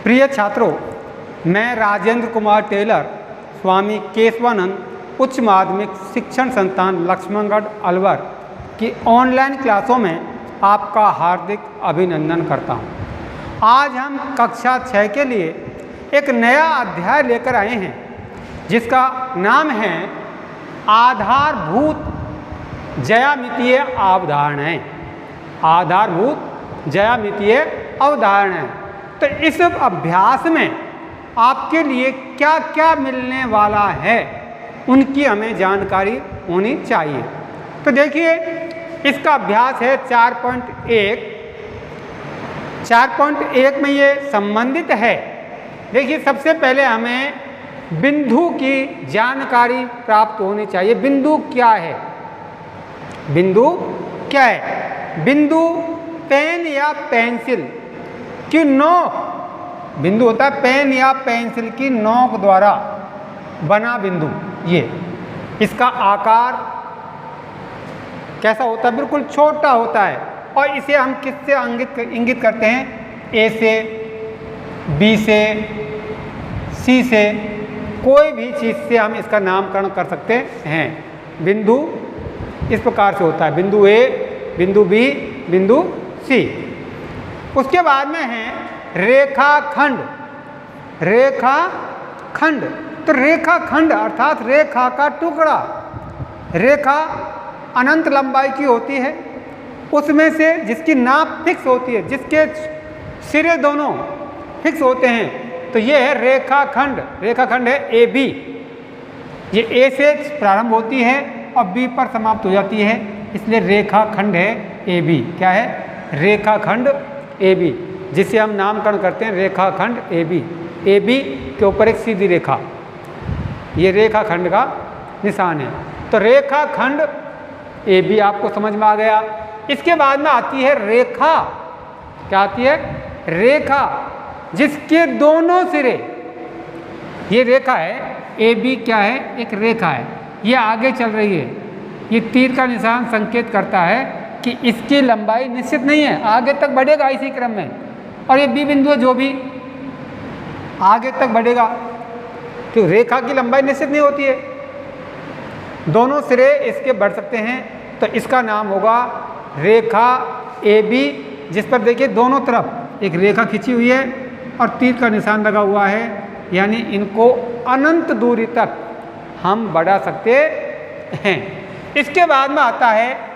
प्रिय छात्रों, मैं राजेंद्र कुमार टेलर स्वामी केशवानंद उच्च माध्यमिक शिक्षण संस्थान लक्ष्मणगढ़ अलवर की ऑनलाइन क्लासों में आपका हार्दिक अभिनंदन करता हूं। आज हम कक्षा 6 के लिए एक नया अध्याय लेकर आए हैं जिसका नाम है आधारभूत ज्यामितीय अवधारणाएं। आधारभूत ज्यामितीय अवधारणाएं। तो इस अभ्यास में आपके लिए क्या क्या मिलने वाला है उनकी हमें जानकारी होनी चाहिए। तो देखिए, इसका अभ्यास है 4.1। 4.1 में ये संबंधित है। देखिए, सबसे पहले हमें बिंदु की जानकारी प्राप्त होनी चाहिए। बिंदु क्या है? बिंदु क्या है? बिंदु पेन या पेंसिल की नोक, बिंदु होता है पेन या पेंसिल की नोक द्वारा बना बिंदु। ये इसका आकार कैसा होता है? बिल्कुल छोटा होता है। और इसे हम किससे इंगित करते हैं? ए से, बी से, सी से, कोई भी चीज़ से हम इसका नामकरण कर सकते हैं। बिंदु इस प्रकार से होता है, बिंदु ए, बिंदु बी, बिंदु सी। उसके बाद में है रेखाखंड। रेखाखंड, तो रेखाखंड अर्थात रेखा का टुकड़ा। रेखा अनंत लंबाई की होती है, उसमें से जिसकी नाप फिक्स होती है, जिसके सिरे दोनों फिक्स होते हैं, तो ये है रेखाखंड। रेखाखंड है ए बी। ये ए से प्रारंभ होती है और बी पर समाप्त हो जाती है, इसलिए रेखाखंड है ए बी। क्या है? रेखाखंड ए बी, जिसे हम नामकरण करते हैं रेखाखंड ए बी। ए बी के ऊपर एक सीधी रेखा, ये रेखाखंड का निशान है। तो रेखाखंड ए बी आपको समझ में आ गया। इसके बाद में आती है रेखा। क्या आती है? रेखा जिसके दोनों सिरे, ये रेखा है ए बी। क्या है? एक रेखा है, ये आगे चल रही है। ये तीर का निशान संकेत करता है कि इसकी लंबाई निश्चित नहीं है, आगे तक बढ़ेगा इसी क्रम में। और ये बी बिंदु जो भी आगे तक बढ़ेगा, क्योंकि रेखा की लंबाई निश्चित नहीं होती है, दोनों सिरे इसके बढ़ सकते हैं। तो इसका नाम होगा रेखा ए बी, जिस पर देखिए दोनों तरफ एक रेखा खींची हुई है और तीर का निशान लगा हुआ है, यानी इनको अनंत दूरी तक हम बढ़ा सकते हैं। इसके बाद में आता है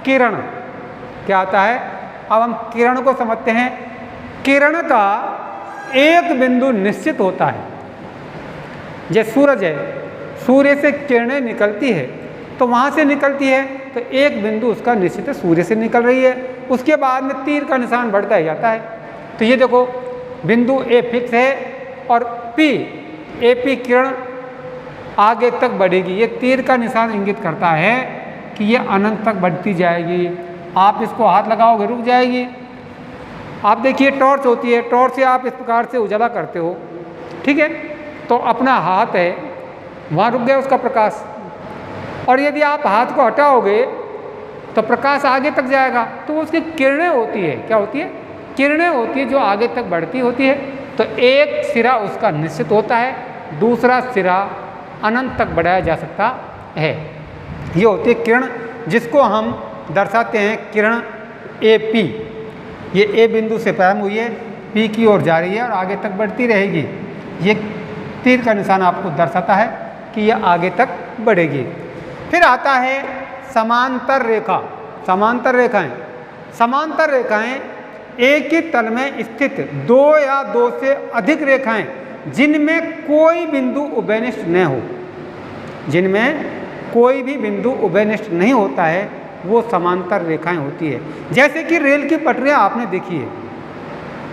किरण। क्या आता है? अब हम किरण को समझते हैं। किरण का एक बिंदु निश्चित होता है। जैसे सूरज है, सूर्य से किरणें निकलती है, तो वहाँ से निकलती है, तो एक बिंदु उसका निश्चित है, सूर्य से निकल रही है। उसके बाद में तीर का निशान बढ़ता ही जाता है। तो ये देखो, बिंदु ए फिक्स है और पी, ए पी किरण आगे तक बढ़ेगी। ये तीर का निशान इंगित करता है कि ये अनंत तक बढ़ती जाएगी। आप इसको हाथ लगाओगे, रुक जाएगी। आप देखिए, टॉर्च होती है, टॉर्च से आप इस प्रकार से उजाला करते हो, ठीक है, तो अपना हाथ है, वहाँ रुक गया उसका प्रकाश। और यदि आप हाथ को हटाओगे तो प्रकाश आगे तक जाएगा, तो उसकी किरणें होती है। क्या होती है? किरणें होती है जो आगे तक बढ़ती होती है। तो एक सिरा उसका निश्चित होता है, दूसरा सिरा अनंत तक बढ़ाया जा सकता है। ये होती है किरण, जिसको हम दर्शाते हैं किरण ए पी। ये ए बिंदु से प्रारंभ हुई है, पी की ओर जा रही है और आगे तक बढ़ती रहेगी। ये तीर का निशान आपको दर्शाता है कि यह आगे तक बढ़ेगी। फिर आता है समांतर रेखा। समांतर रेखाएं। समांतर रेखाएं एक ही तल में स्थित दो या दो से अधिक रेखाएं जिनमें कोई बिंदु उभयनिष्ठ न हो। जिनमें कोई भी बिंदु उभयनिष्ठ नहीं होता है, वो समांतर रेखाएं होती है। जैसे कि रेल की पटरियां आपने देखी है,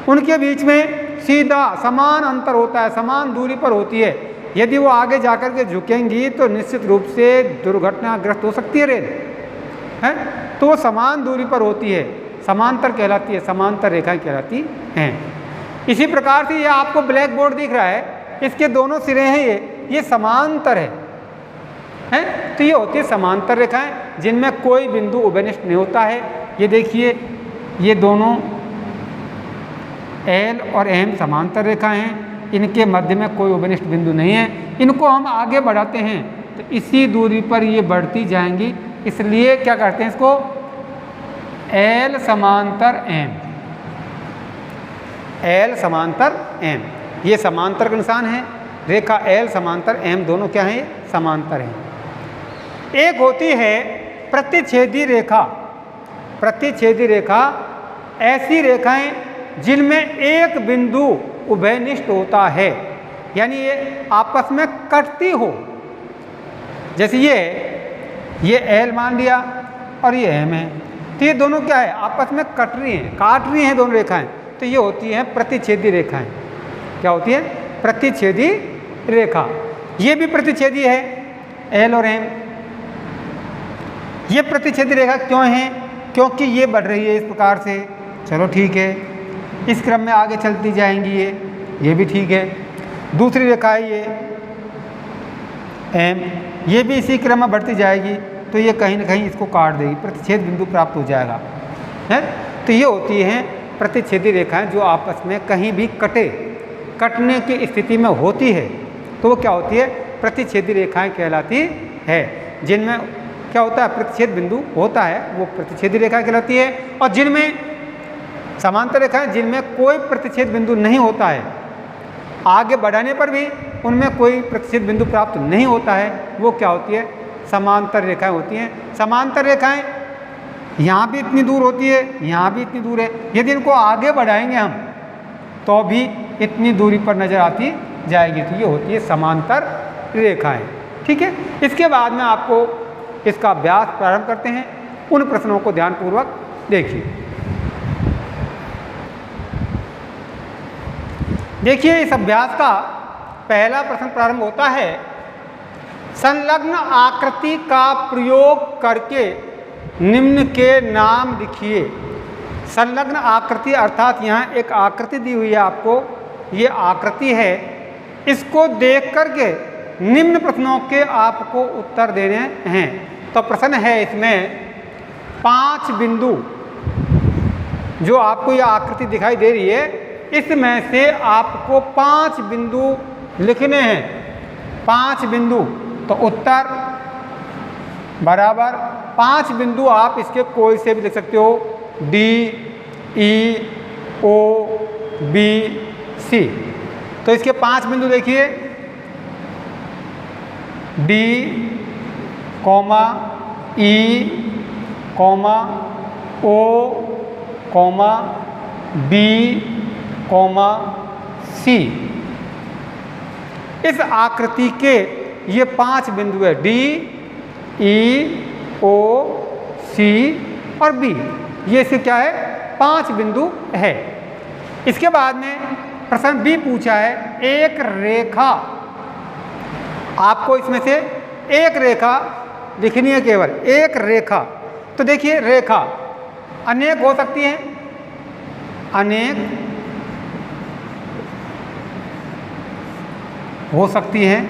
उनके बीच में सीधा समान अंतर होता है, समान दूरी पर होती है। यदि वो आगे जाकर के झुकेंगी तो निश्चित रूप से दुर्घटनाग्रस्त हो सकती है रेल, है। तो वो समान दूरी पर होती है, समांतर कहलाती है, समांतर रेखाएं कहलाती हैं। इसी प्रकार से ये आपको ब्लैक बोर्ड दिख रहा है, इसके दोनों सिरे हैं, ये समांतर है। तो ये होती है समांतर रेखाएं जिनमें कोई बिंदु उभयनिष्ठ नहीं होता है। ये देखिए, ये दोनों एल और एम समांतर रेखाएं हैं, इनके मध्य में कोई उभयनिष्ठ बिंदु नहीं है। इनको हम आगे बढ़ाते हैं तो इसी दूरी पर ये बढ़ती जाएंगी, इसलिए क्या करते हैं इसको एल समांतर एम, एल समांतर एम, ये समांतर का निशान है। रेखा एल समांतर एम दोनों क्या हैं, समांतर हैं। एक होती है प्रतिच्छेदी रेखा। प्रतिच्छेदी रेखा ऐसी रेखाएं जिनमें एक बिंदु उभयनिष्ठ होता है, यानी ये आपस में कटती हो। जैसे ये एल मान लिया और ये एम है, तो ये दोनों क्या है, आपस में कट रही हैं, काट रही हैं दोनों रेखाएं, तो ये होती हैं प्रतिच्छेदी रेखाएं। क्या होती है, प्रतिच्छेदी रेखा। ये भी प्रतिच्छेदी है एल और एम। ये प्रतिच्छेदी रेखा क्यों है, क्योंकि ये बढ़ रही है इस प्रकार से, चलो ठीक है, इस क्रम में आगे चलती जाएंगी ये भी ठीक है। दूसरी रेखा है ये एम, ये भी इसी क्रम में बढ़ती जाएगी, तो ये कहीं ना कहीं इसको काट देगी, प्रतिच्छेद बिंदु प्राप्त हो जाएगा है। तो ये होती हैं प्रतिच्छेदी रेखाएं जो आपस में कहीं भी कटने की स्थिति में होती है, तो वो क्या होती है, प्रतिच्छेदी रेखाएं कहलाती है। जिनमें क्या होता है, प्रतिच्छेद बिंदु होता है, वो प्रतिच्छेदी रेखा कहलाती है। और जिनमें समांतर रेखाएं जिनमें कोई प्रतिच्छेद बिंदु नहीं होता है, आगे बढ़ाने पर भी उनमें कोई प्रतिच्छेद बिंदु प्राप्त नहीं होता है, वो क्या होती है, समांतर रेखाएं होती हैं। समांतर रेखाएं यहाँ भी इतनी दूर होती है, यहाँ भी इतनी दूर है, यदि इनको आगे बढ़ाएंगे हम तो भी इतनी दूरी पर नजर आती जाएगी, तो ये होती है समांतर रेखाएं। ठीक है, इसके बाद में आपको इसका अभ्यास प्रारंभ करते हैं। उन प्रश्नों को ध्यानपूर्वक देखिए। देखिए, इस अभ्यास का पहला प्रश्न प्रारंभ होता है, संलग्न आकृति का प्रयोग करके निम्न के नाम लिखिए। संलग्न आकृति अर्थात यहाँ एक आकृति दी हुई है आपको, ये आकृति है, इसको देख करके निम्न प्रश्नों के आपको उत्तर देने हैं। तो प्रश्न है इसमें 5 बिंदु, जो आपको यह आकृति दिखाई दे रही है, इसमें से आपको 5 बिंदु लिखने हैं। 5 बिंदु, तो उत्तर बराबर 5 बिंदु आप इसके कोई से भी लिख सकते हो, डी, ई, ओ, बी, सी। तो इसके 5 बिंदु देखिए, डी, कॉमा, ई, कॉमा, ओ, कॉमा, बी, कॉमा, सी। इस आकृति के ये 5 बिंदु है, डी, ई, ओ, सी और बी। ये इसके क्या है, 5 बिंदु है। इसके बाद में प्रश्न बी पूछा है, एक रेखा, आपको इसमें से एक रेखा लिखनी है, केवल एक रेखा। तो देखिए, रेखा अनेक हो सकती है, अनेक हो सकती है,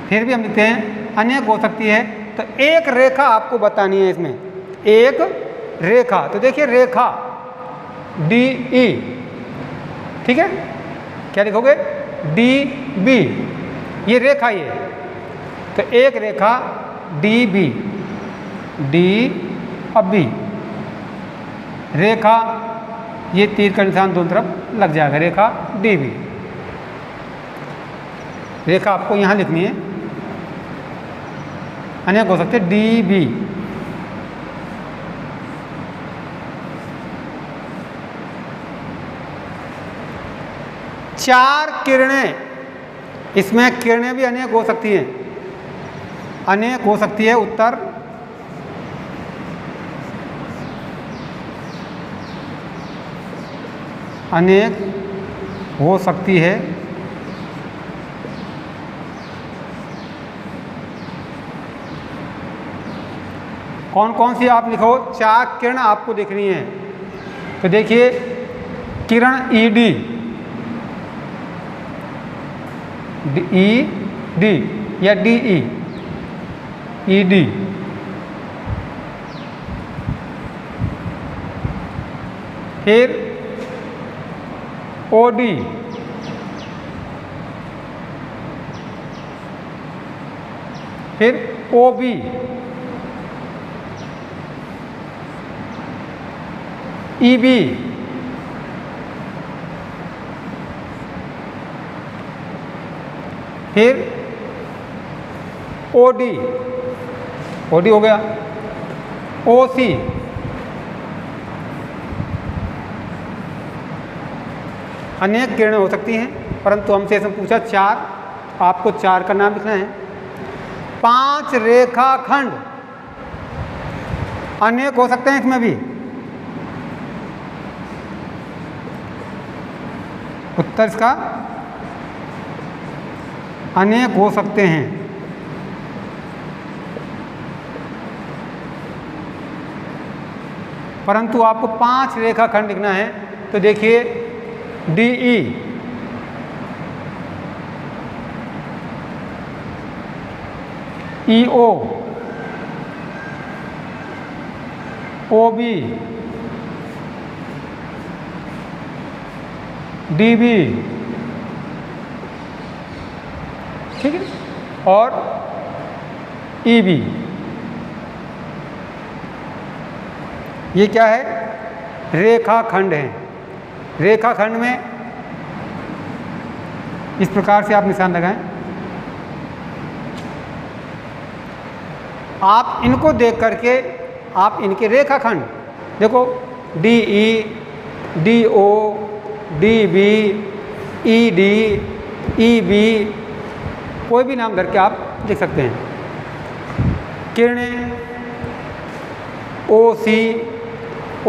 फिर भी हम लिखते हैं अनेक हो सकती है। तो एक रेखा आपको बतानी है इसमें, एक रेखा। तो देखिए, रेखा डी ई, ठीक है, क्या लिखोगे, डी बी, ये रेखा ये। तो एक रेखा डी बी, डी और बी रेखा, ये तीर का निशान दोनों तरफ लग जाएगा, रेखा डी बी। रेखा आपको यहाँ लिखनी है, अनेक हो सकते, डी बी। चार किरणें, इसमें किरणें भी अनेक हो सकती हैं, अनेक हो सकती है। उत्तर अनेक हो सकती है। कौन कौन सी आप लिखो, 4 किरण आपको दिखनी है। तो देखिए, किरण ई डी, ई डी या डी ई, ई डी, फिर OD, फिर OB, EB, फिर OD, OD हो गया, OC, अनेक किरणें हो सकती हैं, परंतु हमसे इसमें पूछा 4, आपको 4 का नाम लिखना है। 5 रेखाखंड अनेक हो सकते हैं इसमें भी। उत्तर इसका अनेक हो सकते हैं। परंतु आपको 5 रेखाखंड लिखना है। तो देखिए DE, EO, OB, DB, ठीक है, और EB। ये क्या है? रेखाखंड है। रेखाखंड में इस प्रकार से आप निशान लगाएं। आप इनको देख करके आप इनके रेखाखंड देखो, DE, DO, DB, ED, EB, कोई भी नाम धर के आप लिख सकते हैं। किरणें OC,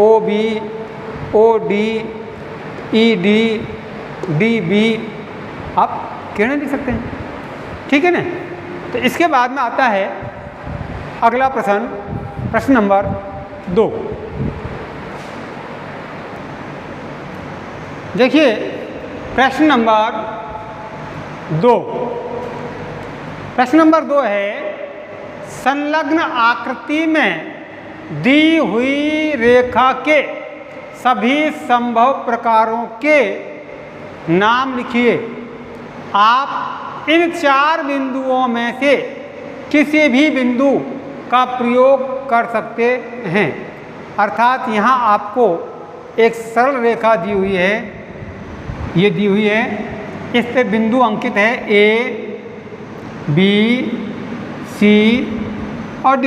OB, OD, ED, DB, आप किरणें लिख सकते हैं, ठीक है ना। तो इसके बाद में आता है अगला प्रश्न, प्रश्न नंबर 2। देखिए प्रश्न नंबर 2, प्रश्न नंबर 2 है, संलग्न आकृति में दी हुई रेखा के सभी संभव प्रकारों के नाम लिखिए। आप इन 4 बिंदुओं में से किसी भी बिंदु का प्रयोग कर सकते हैं। अर्थात यहाँ आपको एक सरल रेखा दी हुई है, ये दी हुई है, इस पे बिंदु अंकित है A, B, C और D।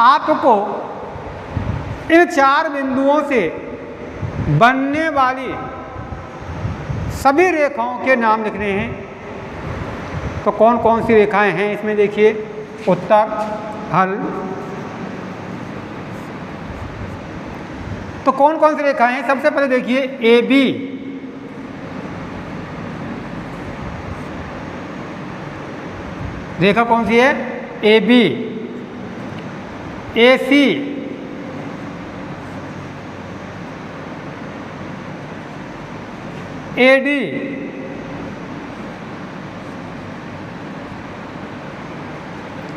आपको इन 4 बिंदुओं से बनने वाली सभी रेखाओं के नाम लिखने हैं। तो कौन कौन सी रेखाएं हैं इसमें देखिए, उत्तर हल। तो कौन कौन सी रेखाएं हैं? सबसे पहले देखिए AB, रेखा कौन सी है? AB, AC, AD,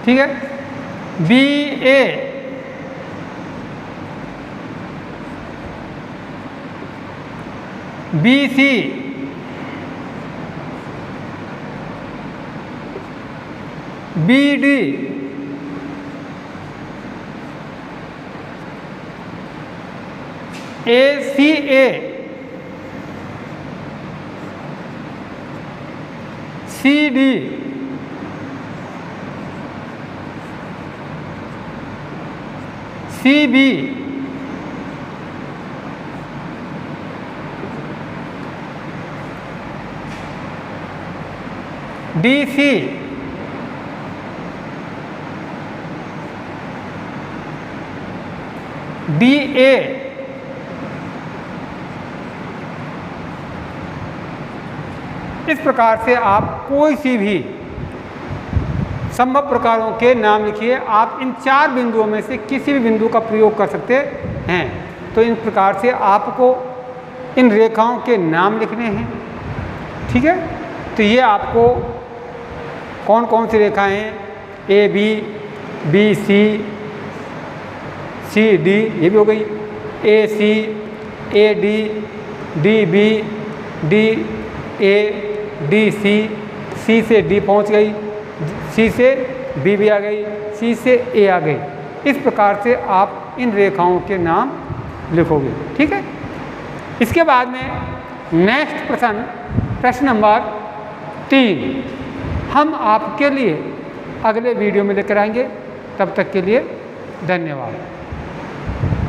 ठीक है, BA, BC, BD, ACA, CD, CB, DC, DA, इस प्रकार से आप कोई सी भी संभव प्रकारों के नाम लिखिए। आप इन 4 बिंदुओं में से किसी भी बिंदु का प्रयोग कर सकते हैं। तो इन प्रकार से आपको इन रेखाओं के नाम लिखने हैं, ठीक है। तो ये आपको कौन कौन सी रेखाएं हैं? AB, BC, CD, ये भी हो गई, AC, A D, D B, D A, D C, C से डी पहुंच गई, सी से बी भी आ गई, सी से ए आ गई। इस प्रकार से आप इन रेखाओं के नाम लिखोगे। ठीक है। इसके बाद में नेक्स्ट प्रश्न नंबर 3 हम आपके लिए अगले वीडियो में लेकर आएंगे। तब तक के लिए धन्यवाद।